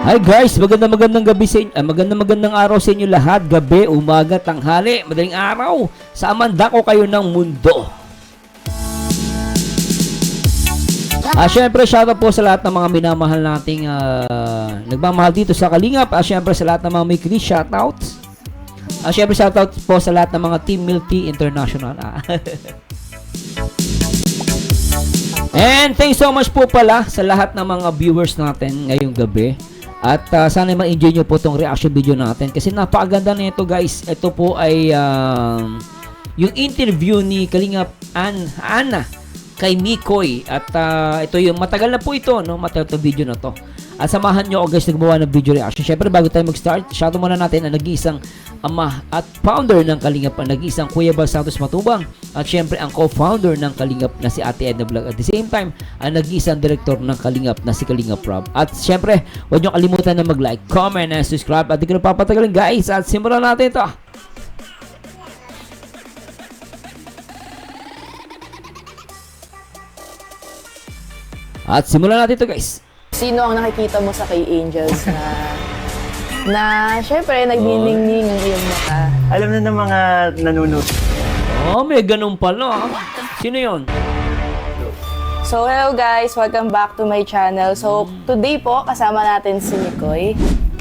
Hi guys, magandang gabi sa inyo, magandang araw sa inyo lahat, gabi, umaga, tanghali, madaling araw, sa amanda ko kayo ng mundo. Syempre, shoutout po sa lahat ng mga minamahal nating nagmamahal dito sa Kalingap. Syempre, sa lahat ng mga may Chris, shoutouts. Syempre, shoutout po sa lahat ng mga Team Milk Tea International. And thanks so much po pala sa lahat ng mga viewers natin ngayong gabi. At sana ma-enjoy nyo po itong reaction video natin kasi napakaganda na ito guys. Ito po ay yung interview ni Kalingap Ana kay Mikoy. At ito yung matagal na po ito, no? Matagal itong video na to. At samahan nyo ako guys na gumawa ng video reaction. Syempre bago tayo mag-start, shoutout muna natin ang nag-iisang ama at founder ng Kalingap, ang nag-iisang Kuya Bal Santos Matubang. At syempre ang co-founder ng Kalingap na si Ate Edna Vlog. At the same time, ang nag-iisang director ng Kalingap na si Kalingap Rob. At syempre, huwag nyo kalimutan na mag-like, comment, and subscribe. At di ko na papatagalin guys. At simulan natin ito. At simulan natin ito guys. Sino ang nakikita mo sa kay Angels na syempre nagniningning ang iyong mata? Alam na ng mga nanonood. May ganun pala. Sino yon? So hello guys, welcome back to my channel. So today po kasama natin si Mikoy.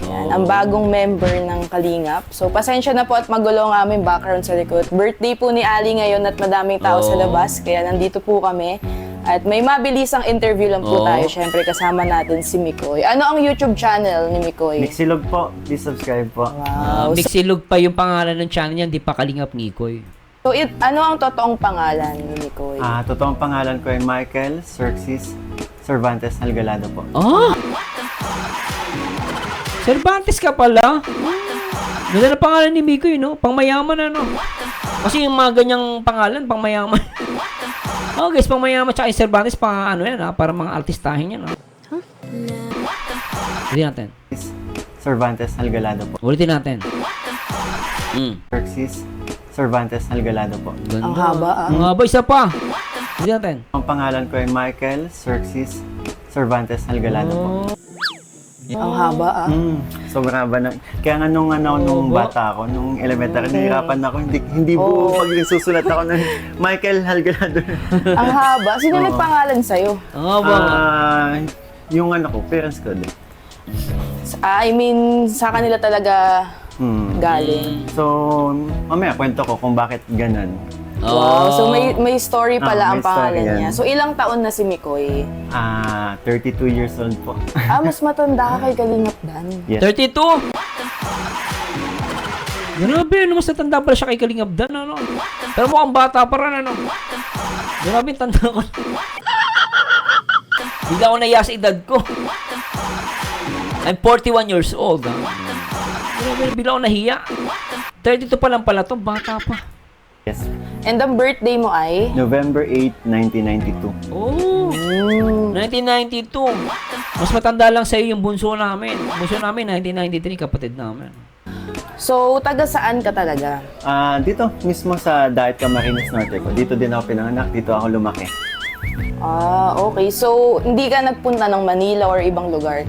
Yan, ang bagong member ng Kalingap. So pasensya na po at magulo ang aming background sa likod. Birthday po ni Ali ngayon at madaming tao sa labas, kaya nandito po kami. At may mabilisang interview lang po tayo. Siyempre, kasama natin si Mikoy. Ano ang YouTube channel ni Mikoy? Mixilog po. Please subscribe po. Wow. Mixilog pa yung pangalan ng channel niya, hindi pa Kalingap Mikoy. So, ano ang totoong pangalan ni Mikoy? Totoong pangalan ko ay Michael Xerxes Cervantes Algalado po. Cervantes ka pala? Ganda na pangalan ni Mikoy, no? Pangmayaman, ano? Kasi yung mga ganyang pangalan, pangmayaman. Guys, pangmayaman tsaka yung Cervantes, ano yan, para mga artistahin yan, Ulitin natin. Cervantes Algalado po. Ulitin natin. Xerxes Cervantes Algalado po. Ganda. Ang haba, Ang haba, isa pa. Ulitin natin. Ang pangalan ko ay Michael Xerxes Cervantes Algalado po. Ang haba, Sobrang haba na. Kaya nga nung bata ako, nung elementary, nahirapan ako. Hindi buo pag susulat ako ng Michael Algalado. Ang haba. Sino nagpangalan sa'yo? Ang haba. Yung parents ko din. I mean, sa kanila talaga galing. So, mamaya kwento ko kung bakit ganun. Wow. So, may story pala ang may story pangalan yan. niya. So, ilang taon na si Mikoy? 32 years old po. Mas matanda ka kay Kalingap Dan. Yes. 32! Grabe, mas natanda pala siya kay Kalingap Dan, ano? Pero mukhang bata pa rin, ano? Grabe, tanda ko. Bigla ako naiya sa edad ko. I'm 41 years old, Grabe, bigla ako nahiya. 32 pa lang pala to, bata pa. Yes. And ang birthday mo ay? November 8, 1992. 1992. Mas matanda lang sa'yo yung bunso namin. Bunso namin, 1993, kapatid namin. So, taga saan ka talaga? Dito mismo sa Daet Camarines Norte ko. Dito din ako pinanganak. Dito ako lumaki. Okay. So, hindi ka nagpunta ng Manila or ibang lugar?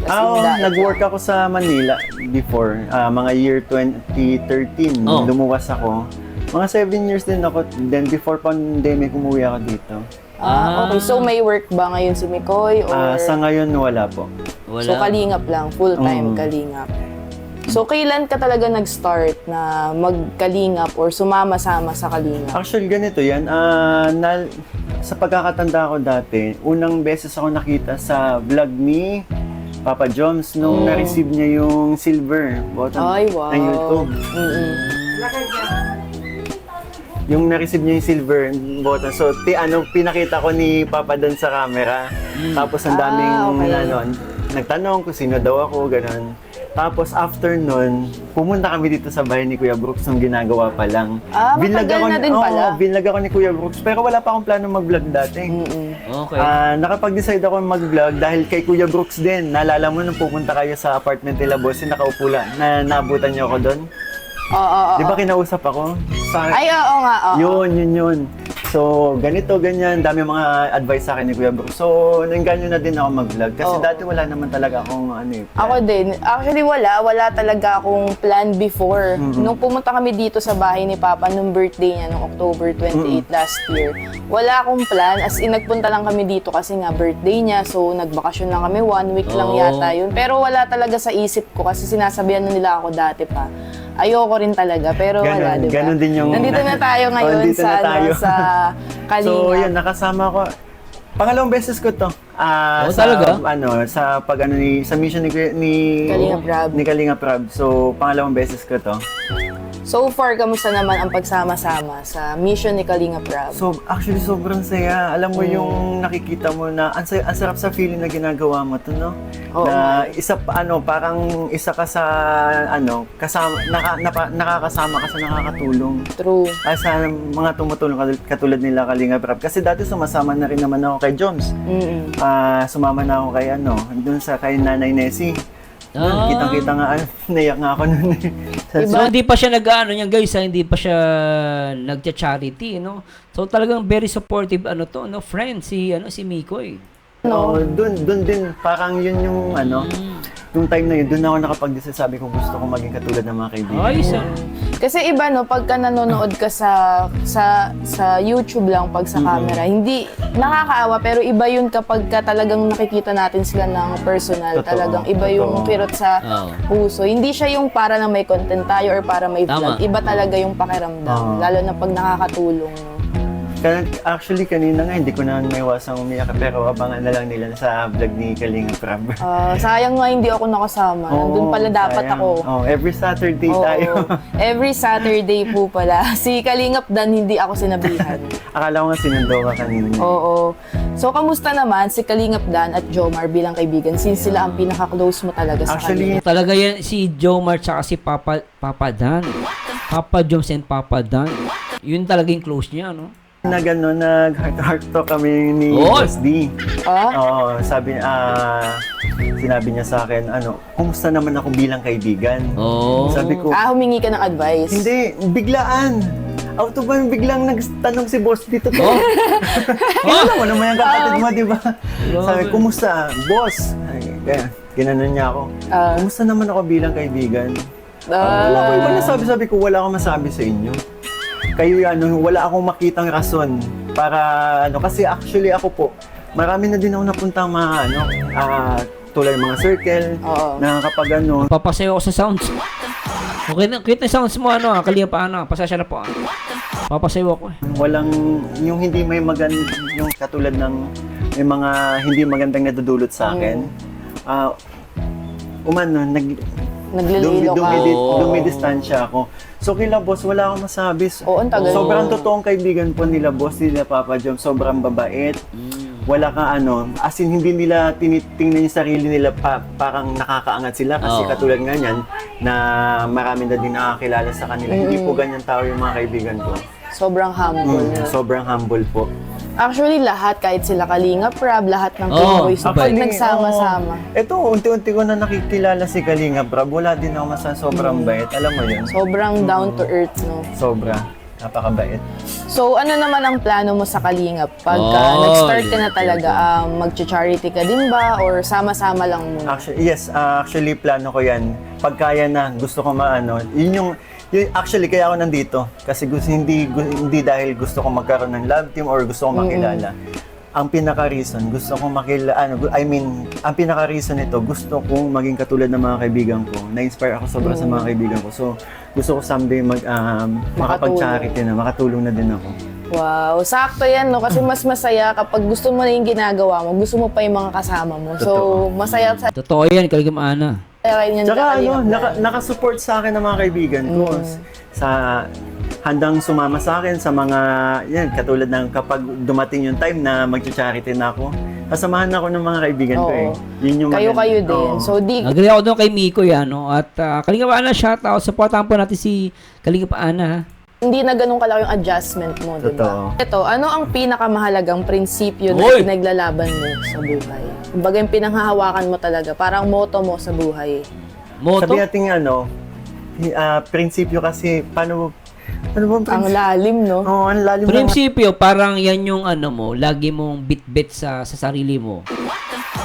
Nag-work ako sa Manila before. Mga year 2013, lumuwas ako. Mga 7 years din ako. Then before pandemic, umuwi ako dito. Okay. So, may work ba ngayon si Mikoy? Or... Sa ngayon, wala po. Wala. So, Kalingap lang. Full-time Kalingap. So, kailan ka talaga nag-start na mag-Kalingap or sumama-sama sa Kalingap? Actually, ganito yan. Sa pagkakatanda ko dati, unang beses ako nakita sa vlog ni Papa Joms nung na-receive niya yung silver button Ay, wow. ng YouTube. Yung na-receive niya yung silver button. So, pinakita ko ni Papa doon sa camera. Tapos ang daming nagtanong kung sino daw ako, gano'n. Tapos after nun, pumunta kami dito sa bahay ni Kuya Brooks nung ginagawa pa lang. Matagal na din pala. Binlog ako ni Kuya Brooks. Pero wala pa akong plano mag-vlog dati. Okay. Nakapag-decide ako mag-vlog dahil kay Kuya Brooks din. Naalala mo nung pupunta kayo sa apartment nila, boss, nakaupo lang, na naabutan niyo ako doon? Oo. Di ba kinausap ako? Ay, oo nga. Yun. So, ganito, ganyan, dami mga advice sa akin ni Kuya Bro. So, nangganyo na din ako mag-vlog. Kasi Oo. dati wala naman talaga akong plan. Ako din. Actually, wala talaga akong plan before. Nung pumunta kami dito sa bahay ni Papa nung birthday niya, nung October 28 last year, wala akong plan. As in, nagpunta lang kami dito kasi nga birthday niya. So, nagbakasyon lang kami. 1 week lang Oo. yata yun. Pero wala talaga sa isip ko kasi sinasabihan na nila ako dati pa. Ayoko rin talaga, pero wala, di ba? Ganun din yung... Nandito na tayo ngayon Nandito sa, na tayo. sa Kalinga. So, yun, nakasama ko. Pangalawang beses ko to. Talaga? Sa mission ni Kalinga Prab. Ni Kalinga Prab. So, pangalawang beses ko to. So far, kamusta naman ang pagsama-sama sa mission ni Kalinga Prab? So, actually, sobrang saya. Alam mo yung nakikita mo na ang sarap sa feeling na ginagawa mo to, no? Oo. Na parang isa ka sa, nakakasama ka sa nakakatulong. True. Sa mga tumutulong katulad nila Kalinga Prab. Kasi dati sumasama na rin naman ako kay Joms. Sumama na ako kay dun kay Nanay Nessie. Kitang-kita nga, naiyak nga ako nun. So, hindi pa siya nag-ano yan, guys, hindi pa siya nagcha-charity, no? So, talagang very supportive, friend, si Mikoy. No, dun din, parang yun yung, yung time na yun, dun ako nakapag-decide, sabi ko gusto ko maging katulad ng mga kaibigan. Ayos, Kasi iba, no, pagka nanonood ka sa YouTube lang, pag sa camera, hindi, nakakaawa, pero iba yun kapag ka talagang nakikita natin sila ng personal. Totoo, Talagang iba yung totoo. kirot sa puso. Hindi siya yung para na may content tayo or para may vlog. Tama. Iba talaga yung pakiramdam, lalo na pag nakakatulong. No? Actually, kanina nga, hindi ko na maiwasang umiyak, pero abangan na lang nila sa vlog ni Kalinga Prab. Sayang nga hindi ako nakasama. Nandun pala dapat sayang. ako. Every Saturday Oo. tayo. Every Saturday po pala. Si Kalingap Dan, hindi ako sinabihan. Akala ko nga sinundo ka kanina. Oo. So, kamusta naman si Kalingap Dan at Jomar bilang kaibigan since sila ang pinaka-close mo talaga sa Actually, kanila? Talaga yan, si Jomar tsaka si Papa Dan. Papa Joms and Papa Dan. Yun talaga yung close niya, no? nag-heart talk kami ni Oy! Boss D. Ah? Oo, sinabi niya sa akin, kumusta naman ako bilang kaibigan? Oo. Sabi ko, Humingi ka ng advice. hindi, biglaan. Out of one, biglang nagtanong si Boss dito to. Kilala mo naman yung kapatid mo, di ba? Sabi, kumusta? Boss. Kaya, ginanon niya ako. Kumusta naman ako bilang kaibigan? Wala ko iba na sabi ko, wala akong masabi sa inyo. Kayo wala akong makitang rason para kasi actually ako po, marami na din ako napuntang mga tulad ng mga circle, na kapag Papasayo ako sa sounds. Okay na, cute na sounds mo, Kalinga pa, pasasya na po, Papasayo ako, walang, yung hindi may yung katulad ng, may mga hindi magandang nadudulot sa akin, Naglililo ka. dumidistansya ako. So kila boss, wala akong masabi. Oo, ang tagal. Sobrang totoong kaibigan po nila boss, nila Papa Jom. Sobrang babait. Wala kang as in hindi nila tinitingnan yung sarili nila parang nakakaangat sila kasi katulad nga niyan na marami na din nakakilala sa kanila. Hindi po ganyan tao yung mga kaibigan ko. Sobrang humble. Sobrang humble po. Actually, lahat, kahit sila Kalinga Prab, lahat ng Pinoy, nagsama-sama. Ito, unti-unti ko na nakikilala si Kalinga Prab. Wala din ako sobrang bait. Alam mo yun? Sobrang down to earth, no? Sobra. Napakabait. So, ano naman ang plano mo sa Kalingap? Pagka nag-start ka na talaga, mag-charity ka din ba? Or sama-sama lang muna? Actually, plano ko yan. Pagkaya na, gusto ko yun actually, kaya ako nandito. Kasi hindi dahil gusto ko magkaroon ng love team or gusto ko makilala. Ang pinaka-reason, gusto kong ang pinaka-reason nito, gusto kong maging katulad ng mga kaibigan ko. Na-inspire ako sobra sa mga kaibigan ko. So, gusto ko someday makapag-charity na, makatulong na din ako. Wow, sakto yan, no? Kasi mas masaya kapag gusto mo na yung ginagawa mo, gusto mo pa yung mga kasama mo. So, masaya sa Totoo yan, Kalinga Ana. Tsaka nakasupport sa akin ng mga kaibigan ko. Sa handang sumama sa akin sa mga, katulad ng kapag dumating yung time na mag-charity na ako, kasamahan ako ng mga kaibigan ko eh. Yun yung kayo din. So, Agree ako doon kay Miko yan, At Kalinga Ana, shoutout. Supportahan po natin si Kalinga Ana, hindi na ganun kalaki yung adjustment mo, di ba? Ito, ano ang pinakamahalagang prinsipyo na pinaglalaban mo sa buhay? Kumbaga yung pinanghahawakan mo talaga, parang motto mo sa buhay. Moto? Sabi natin prinsipyo kasi, paano Ano bang Ang prinsipyo? lalim, no? Oo, ang lalim ng Prinsipyo, parang yan yung ano mo, lagi mong bit-bit sa sarili mo.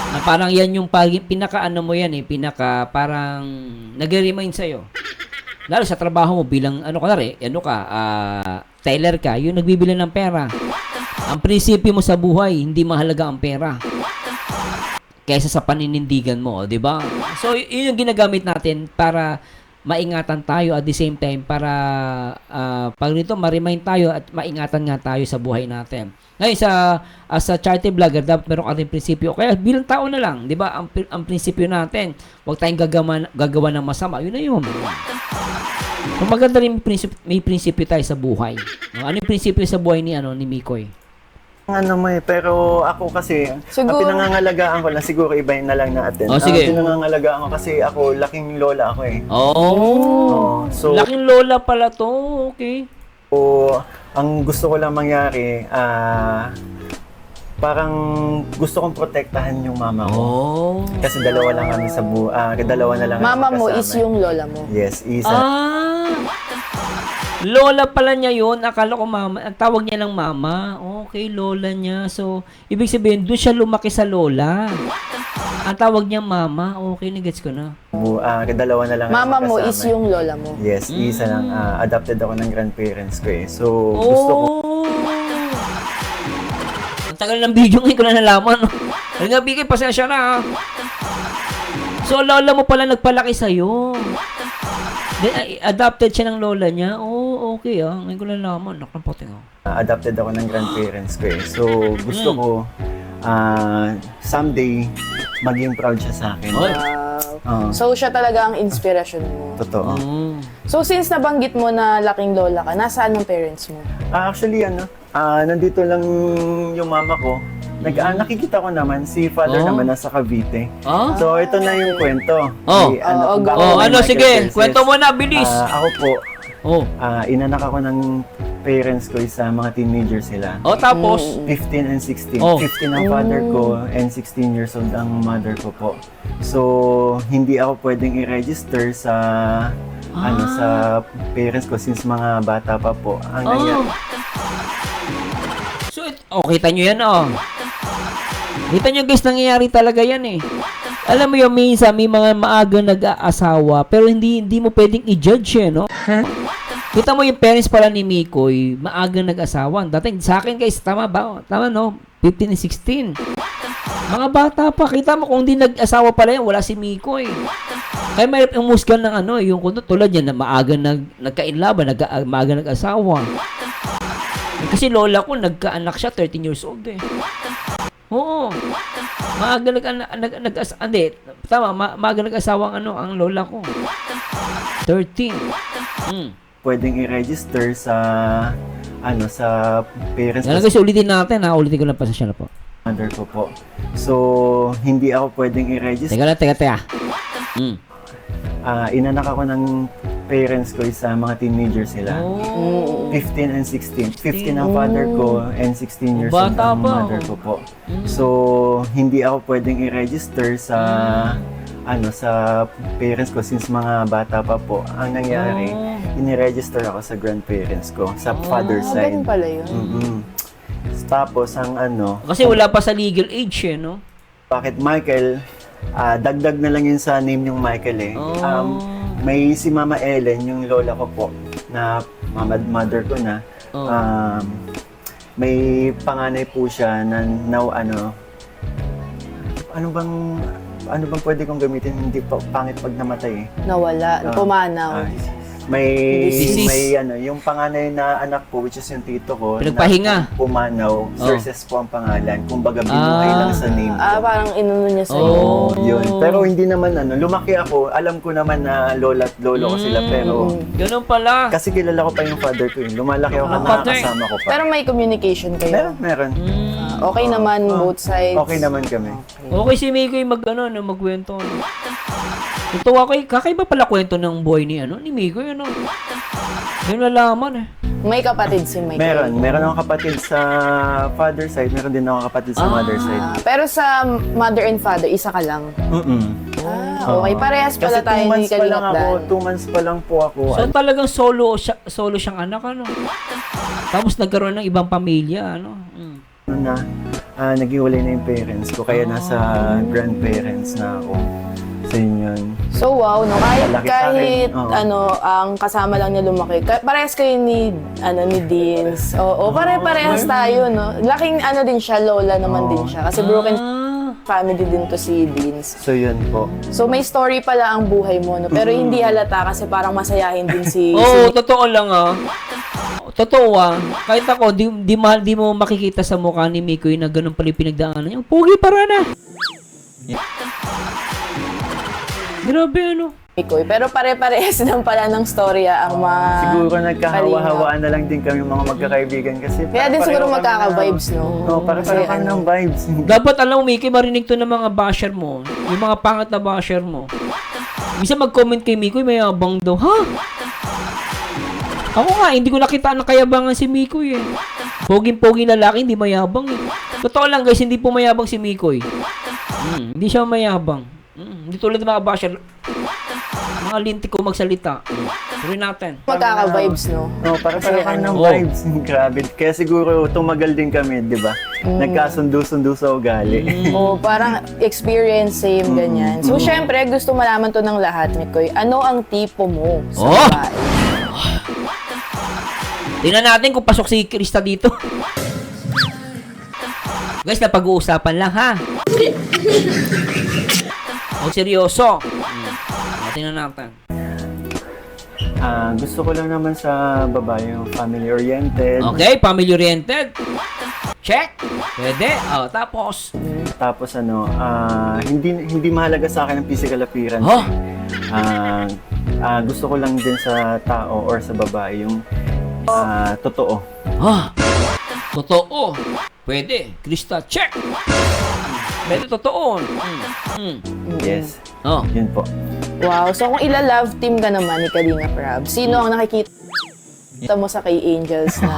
Na parang yan yung pinaka ano mo yan parang nagre-remind sa'yo. Lalo sa trabaho mo bilang teller ka, yung nagbibili ng pera. Ang prinsipyo mo sa buhay, hindi mahalaga ang pera. Kaysa sa paninindigan mo, di ba? So, yun yung ginagamit natin para maingatan tayo at the same time para pag nito ma-remind tayo at maingatan nga tayo sa buhay natin. Ngayon as a charity vlogger, dapat meron ka rin prinsipyo. Kaya bilang tao na lang, 'di ba? Ang prinsipyo natin, huwag tayong gagawa ng masama. Yun na yun. Kung maganda rin may prinsipyo tayo sa buhay. Ano yung prinsipyo sa buhay ni Mikoy? pero ako kasi, Siguro- ang pinangangalagaan ko lang, siguro ibahin na lang natin. Oh, sige. Ang pinangangalagaan ko kasi ako, laking lola ako eh. Oh. So, Laking lola pala to. Okay. ang gusto ko lang mangyari, parang gusto kong protektahan yung mama ko. Oh. Kasi dalawa lang kami dalawa na lang Mama kami mo kasama. is yung lola mo. Yes, isa. Lola pala niya yun. Akala ko mama. Ang tawag niya lang mama. Okay, lola niya. So, ibig sabihin, doon siya lumaki sa lola. Ang tawag niya mama. Okay, nagets ko na. Dalawa na lang Mama kami mo kasama. is yung lola mo. Yes, isa lang. Adopted ako ng grandparents ko eh. So, gusto ko Ang tagal ng video ngayon ko na nalaman. Ay nga, Bigay, pasensya na. So, lola mo pala nagpalaki sa'yo. Adopted siya ng lola niya. Oh, okay ah. Ngayon ko na nalaman. Nakapote nga. adopted ako ng grandparents ko eh. So, gusto ko someday maging proud siya sa akin. Oy. Oo, So, siya talaga ang inspirasyon mo. totoo. So, since nabanggit mo na laking lola ka, nasaan ang parents mo? Actually, nandito lang yung mama ko. Nakikita ko naman, si father naman nasa Cavite. Ah? So, ito na yung kwento. Oh. Kung bakit Oh, may ano, Michael sige. Celsius. Kwento mo na, bilis. Ako po, Oh. inanak ako ng parents ko sa mga teenager sila. Oh, tapos? 15 and 16. Oh. 15 ang father ko and 16 years old ang mother ko po. So, hindi ako pwedeng i-register sa sa parents ko since mga bata pa po. Ang nangyari, So, kita nyo yan, Kita nyo, guys, nangyayari talaga yan, Alam mo yung minsan, may mga maagang nag-aasawa, pero hindi mo pwedeng i-judge, no? Kita mo yung parents pala ni Mikoy, maagang nag-asawa. Dating sa akin, guys, tama ba? Tama, no? 15 and 16. Mga bata pa, kita mo kung hindi nag-asawa pala yan, wala si Mikoy. Kaya may umusgan ng yung kuno tulad yan na maagang nagkainlaban, maagang nag-asawa. Kasi lola ko, nagkaanak siya, 13 years old Oo. Maaga maaga nag-asawa ang lola ko. 13. pwedeng i-register sa sa parents Yan ko, guys, ulitin natin ulitin ko lang pasensya na po. sa mother ko po. So, hindi ako pwedeng i-register. Teka. Inanak ako ng parents ko sa mga teenager sila. Oh. 15 and 16. 15 ang father ko and 16 years old Bata ang pa, mother ko po. So, hindi ako pwedeng i-register sa sa parents ko since mga bata pa po. Ang nangyari, ini-register ako sa grandparents ko sa father side. Ganun pala yun. Tapos ang Kasi wala pa sa legal age no? bakit Michael, dagdag na lang yun sa name yung Michael may si Mama Ellen, yung lola ko po, na mother ko na, may panganay po siya na now ano bang pwede kong gamitin, hindi pa pangit pag namatay Nawala, pumanaw. may Disease. yung panganay na anak po, which is yung tito ko, Pinagpahinga. na pumanaw, Cerces po ang pangalan, kumbaga binuhay lang sa name ko. Parang inuno niya sa'yo. Oh. Yun. Pero hindi naman lumaki ako, alam ko naman na lola at lolo ko sila, pero Ganun pala. kasi kilala ko pa yung father ko yun. Lumalaki ako na nakakasama ko pa. Pero may communication kayo. Meron. Okay naman, both sides. Okay naman kami. Okay si Mikoy magkwento. Ito kakaiba pala kwento ng boy ni Mikoy Ganun nalaman May kapatid si Michael. Meron akong kapatid sa father side, meron din akong kapatid sa mother side. Pero sa mother and father, isa ka lang. Okay, parehas pala Kasi tayo 2 ni months pa lang Kalingap ako, Dan. 2 months pa lang po ako. So talagang solo siyang anak, ano? Tapos nagkaroon ng ibang pamilya, ano? Naghiwalay na yung parents ko, kaya nasa grandparents na ako. So yun. So wow, no, Malaki sa kahit akin. Oo. ang kasama lang niya lumaki. Parehas kayo ni Deans. Oo, parehas tayo, no. Laking din siya, lola naman din siya kasi broken family din to si Deans. So yun po. So may story pala ang buhay mo, no. Pero hindi halata kasi parang masayahin din si Oo, totoo lang Totoo kahit ako, di mo makikita sa mukha ni Mikoy na ganun pala yung pinagdaanan niya. Pugi para na! Grabe, ano? Mikoy. Pero pare-parehas lang pala ng storya ang mga Siguro nagkahawa-hawaan na lang din kami mga magkakaibigan kasi Kaya din siguro magkaka-vibes, no? Oo, para-pareho kami ng vibes. Dapat alam mo, Mikoy, marinig to ng mga basher mo. Yung mga pangat na basher mo. Minsan mag-comment kay Mikoy, may abang daw. Ha? Ako nga, hindi ko nakita na kayabangan si Mikoy eh. Poging-pogi lalaki, hindi mayabang eh. Totoo lang guys, hindi po mayabang si Mikoy. Hindi siya mayabang. Hindi tulad ng mga basher. Mga lintik ko magsalita. Tuloy natin. Magkaka-vibes, no? No, para-pareho kami ng Oo. vibes. Grabe. Kaya siguro tumagal din kami, di ba? Nagkasundo-sundo sa ugali. O parang experience, same, ganyan. So, syempre, gusto malaman to ng lahat, Mikoy. Ano ang tipo mo sa Oh! babae? Tingnan natin kung pasok si Krista dito. Guys, napag-uusapan lang ha. Huwag seryoso. Tingnan natin. Gusto ko lang naman sa babae yung family-oriented. Okay, family-oriented. Check. Pwede. Tapos. Tapos hindi mahalaga sa akin ang physical appearance. Oh. Gusto ko lang din sa tao or sa babae yung totoo. Totoo. Pwede. Krista, check. Pwede totoo. Yes. Oh. Yun po. Wow. So, kung ila-love team ka naman ni Kalingap Rab, sino ang nakikita mo sa kay Angels na...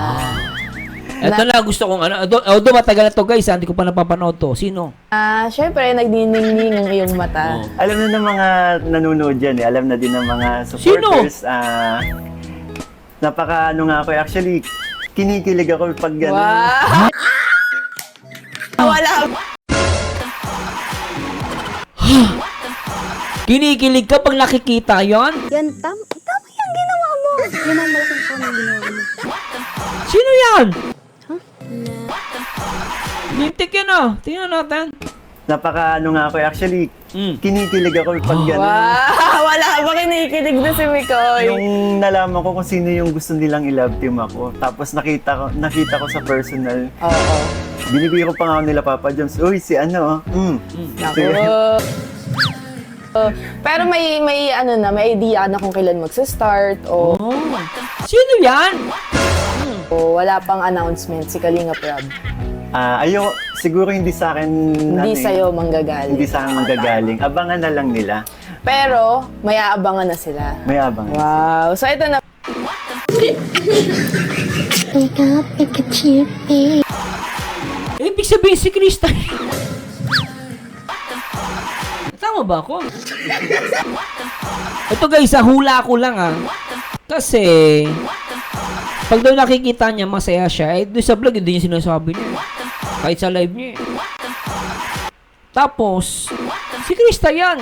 Ito na gusto kong although matagal na to guys, hindi ko pa napapanood to. Sino? Syempre, nagniningning ang iyong mata. Alam na ng mga nanonood dyan eh. Alam na din ng mga supporters. Napaka nga ako. Actually, kinikilig ako pag gano'n. Wow! Wala. Kinikilig ka pag nakikita yon? Yan, tama yung ginawa mo. Yan ang malaking tama yung ginawa mo. Sino yan? Lintik yan Tingnan natin. Napaka nga ako. Actually, kinikilig ako pag gano'n. Wow! Wala ka ba kinikilig na si Mikoy? Yung nalaman ko kung sino yung gusto nilang i-love team ako. Tapos nakita ko sa personal. Oo. Binibiro pa nga ako nila Papa Joms. Uy, si ano. Naku. Pero may idea na kung kailan magsa-start o Sino yan? wala pang announcement si Kalingap Rab. Siguro hindi sa akin. Hindi sa'yo manggagaling. Hindi sa akin manggagaling. Abangan na lang nila. Pero may aabangan na sila. May abangan. Wow. So ito na. Ibig sabihin si Krista. Tama ba ako? Ito guys, hula ko lang Kasi, pag daw nakikita niya, masaya siya. Doon sa vlog, hindi niya sinasabi niya. Kahit sa live niya. Tapos, si Krista yan.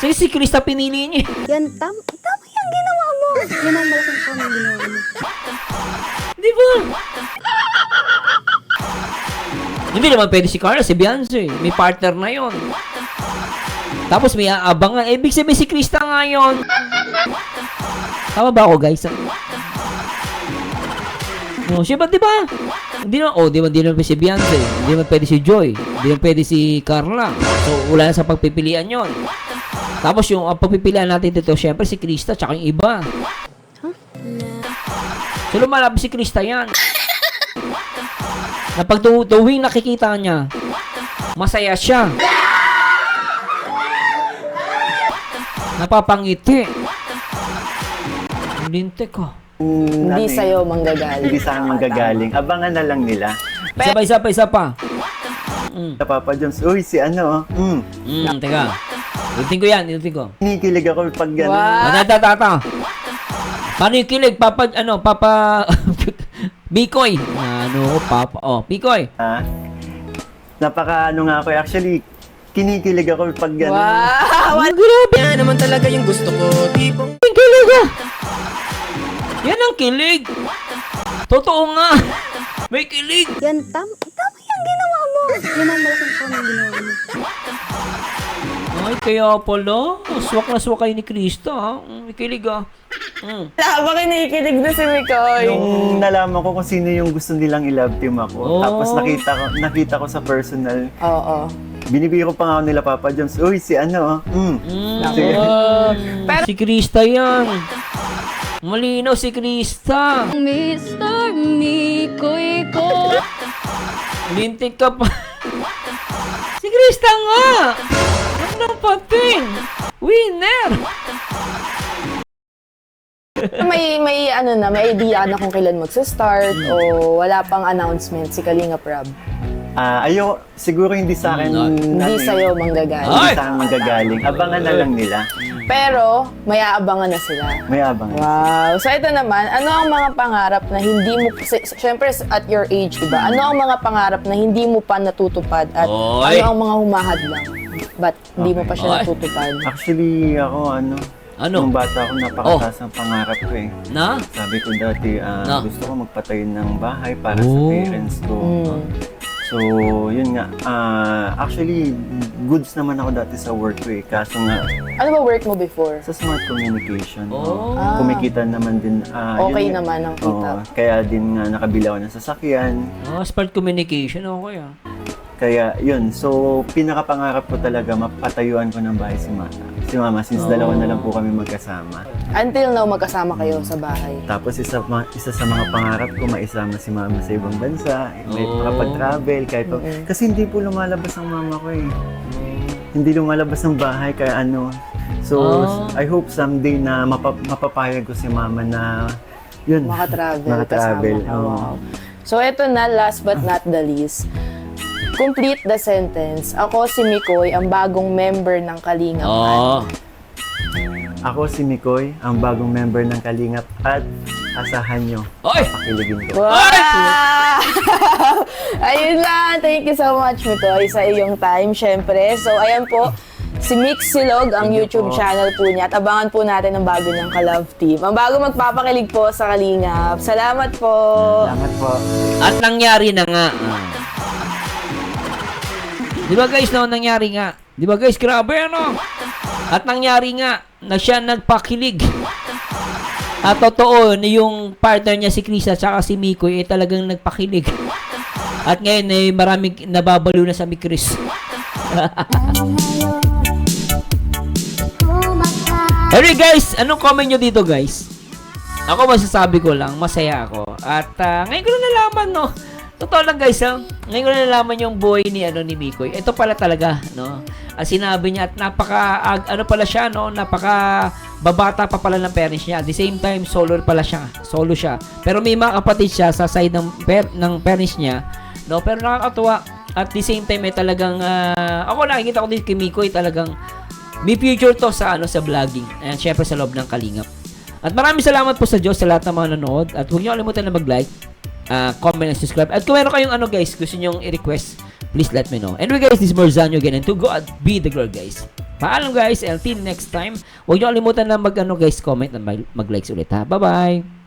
Si Krista pinili niya. Yan, tama yung ginawa mo. Yan ang malaking tama yung ginawa mo. Di ba? Hindi naman pwede si Carla, si Beyonce. May partner na yon. Tapos may aabangan. Ibig sabihin si Krista nga yun. Tama ba ako, guys? Siya ba, di ba? Hindi naman pwede si Beyonce. Hindi naman pwede si Joy. Hindi naman pwede si Carla. So, wala na sa pagpipilian yon. Tapos yung pagpipilian natin dito, syempre si Krista tsaka yung iba. So, lumalabas si Krista yan. Na pag tuwing nakikita niya, masaya siya. Napapangiti. Lintik ko. Hindi sa'yo manggagaling. Hindi sa akin manggagaling. Abangan na lang nila. Isa pa. Sa Papa Joms. Uy, si ano. Teka. Ulitin ko yan, ulitin ko. Kinikilig ako pag gano'n. Wow. Tata. Paano yung kilig? Papa, Bikoy. Bikoy. Napaka ano nga ako. Actually, kinikilig ako pag gano'n. Wow! Grabe. Yan naman talaga yung gusto ko. Tipong Yung kilig ah. Yan ang kilig. Totoo nga. May kilig. Yan, tama yung ginawa mo. Yan ang malaking po ng ginawa mo. Ay, kaya pala. Swak na swak kayo ni Krista ha. May kilig ah. Habang kinikilig na si Mikoy. Yung nalaman ko kung sino yung gusto nilang i-love team ako. Oh. Tapos nakita ko sa personal. Oo. Binibigyan ko pa nga ako nila Papa Joms. Uy, si ano. Sige. Pero- Si Krista yan. Malinaw si Krista. Mr. Mikoy ko. Lintik ka pa. Si Krista nga. Anong pating? Winner. may idea na kung kailan magsa-start o wala pang announcement si Kalinga Prab. Siguro hindi sa akin. Hindi sa'yo manggagaling. Ay! Hindi sa akin magagaling. Abangan na lang nila. Pero may aabangan na sila. May abangan. Wow. So ito naman, ano ang mga pangarap na hindi mo, syempre at your age, diba? Ano ang mga pangarap na hindi mo pa natutupad at Oy! ano ang mga humahadlang? Ba't hindi mo pa siya Oy! natutupad? Actually, ako Ano? nung bata ako, napakataas ang pangarap ko eh. Na? Sabi ko dati, No. gusto ko magpatayo ng bahay para sa Oh. parents ko. So, yun nga. Actually, goods naman ako dati sa work ko eh. Kaso nga, Ano ba work mo before? sa smart communication, Oh. kumikita naman din. Okay yun nga. naman ang kita. Kaya din nga nakabili ako ng sasakyan. Smart communication. Okay ah. Kaya yun, so pinakapangarap ko talaga mapatayuan ko ng bahay si Mama since dalawa na lang po kami magkasama. Until now, magkasama kayo sa bahay. Tapos isa sa mga pangarap ko maisama si Mama sa ibang bansa, may Oh. makapag-travel kahit pa. Kasi hindi po lumalabas ang mama ko eh. Hindi lumalabas ng bahay kaya ano. So Oh. I hope someday na mapapayag ko si Mama na yun. Makatravel. Makatravel. kasama ka. oo. Wow. So ito na, last but not the least. Complete the sentence. Ako si Mikoy, ang bagong member ng Kalinga Oh. Ako si Mikoy, ang bagong member ng Kalingap at asahan nyo. Oy! Pakiligin ko. Wow! Ayun lang. Thank you so much, Mikoy, sa iyong time, syempre. So, ayan po, si Mix Silog, ang Thank you YouTube po. channel po niya. At abangan po natin ang bago niyang ka-love team. Ang bago magpapakilig po sa Kalingap. Salamat po! Salamat po. At nangyari na nga. Di ba guys, nangyari nga. Di ba guys, grabe ano? At nangyari nga na siya nagpakilig. At totoo, na yung partner niya si Chris at saka si Mikoy talagang nagpakilig. At ngayon ay maraming nababalo na sa mi Chris. Anyway guys, anong comment nyo dito guys? Ako masasabi ko lang, masaya ako. At ngayon ko na nalaman, no? Totoo lang guys, ngayon ko na nalaman yung boy ni Mikoy. Ito pala talaga, no? Sinabi niya at pala siya, no? Napaka babata pa pala ng parents niya. At the same time, solo siya. Pero may mga kapatid siya sa side ng parents niya, no? Pero nakakatuwa. At the same time, talagang ako nakikita ko din kay Mikoy, talagang may future to sa vlogging. And syempre sa loob ng Kalingap. At maraming salamat po sa Diyos sa lahat ng mga nanonood. At huwag niyo kalimutan na mag-like, comment, and subscribe. At kung meron kayong guys, gusto niyo i-request, please let me know. Anyway guys, this is Morzanyo again, and to God be the glory guys. Paalam guys, until next time. Huwag niyo kalimutan na comment at mag-likes ulit ha. Bye-bye!